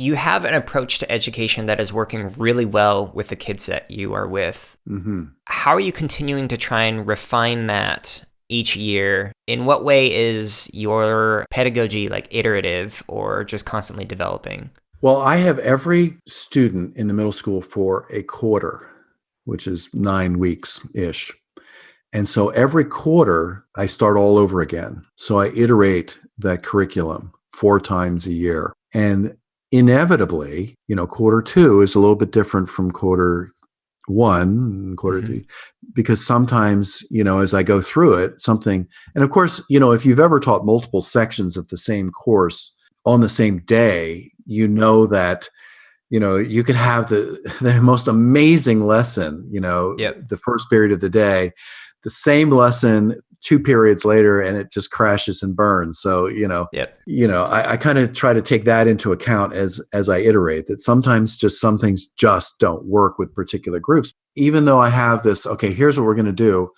You have an approach to education that is working really well with the kids that you are with. Mm-hmm. How are you continuing to try and refine that each year? In what way is your pedagogy like iterative or just constantly developing? Well, I have every student in the middle school for a quarter, which is 9 weeks-ish. And so every quarter, I start all over again. So I iterate that curriculum 4 times a year. And inevitably, quarter 2 is a little bit different from quarter 1 and quarter 3, because sometimes, as I go through it, something, and of course, if you've ever taught multiple sections of the same course on the same day, that you could have the most amazing lesson, Yep. the first period of the day, the same lesson 2 periods later, and it just crashes and burns. So, Yep. I kind of try to take that into account as I iterate, that sometimes just some things just don't work with particular groups. Even though I have this, okay, here's what we're going to do,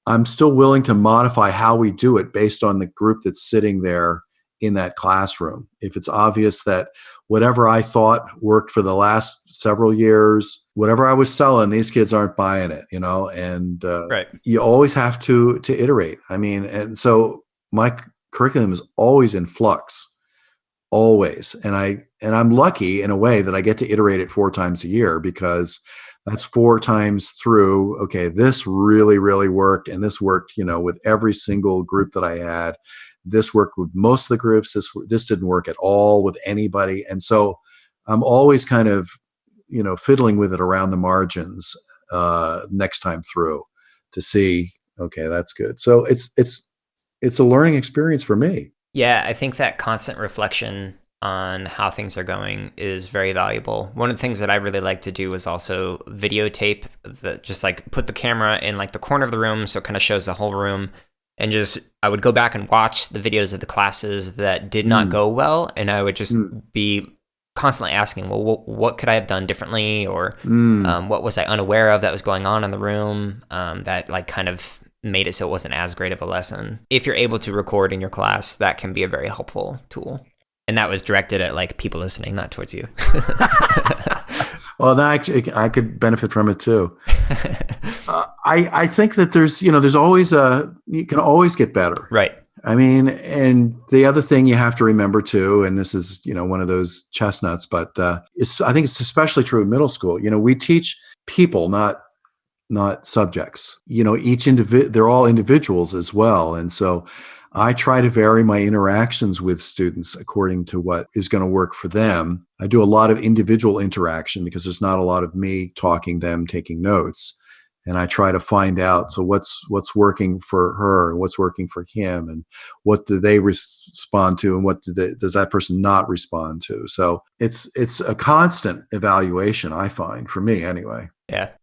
I'm still willing to modify how we do it based on the group that's sitting there in that classroom. If it's obvious that whatever I thought worked for the last several years, whatever I was selling, these kids aren't buying it, and Right. you always have to iterate. I mean, and so my curriculum is always in flux, always. And I'm lucky in a way that I get to iterate it 4 times a year, because that's 4 times through, okay, this really, really worked. And this worked, with every single group that I had. This worked with most of the groups. This didn't work at all with anybody. And so I'm always kind of, fiddling with it around the margins next time through to see, okay, that's good. So it's a learning experience for me. Yeah, I think that constant reflection on how things are going is very valuable. One of the things that I really like to do is also videotape, just like put the camera in like the corner of the room so it kind of shows the whole room. And I would go back and watch the videos of the classes that did not go well. And I would just be constantly asking, well, what could I have done differently? Or what was I unaware of that was going on in the room that like kind of made it so it wasn't as great of a lesson. If you're able to record in your class, that can be a very helpful tool. And that was directed at like people listening, not towards you. Well, I could benefit from it too. I think that there's always you can always get better. Right. I mean, and the other thing you have to remember too, and this is, one of those chestnuts, but I think it's especially true in middle school. We teach people, not subjects. They're all individuals as well. And so I try to vary my interactions with students according to what is going to work for them. I do a lot of individual interaction because there's not a lot of me talking them, taking notes. And I try to find out, so what's working for her, and what's working for him, and what do they respond to, and what does that person not respond to? So it's a constant evaluation, I find, for me anyway. Yeah.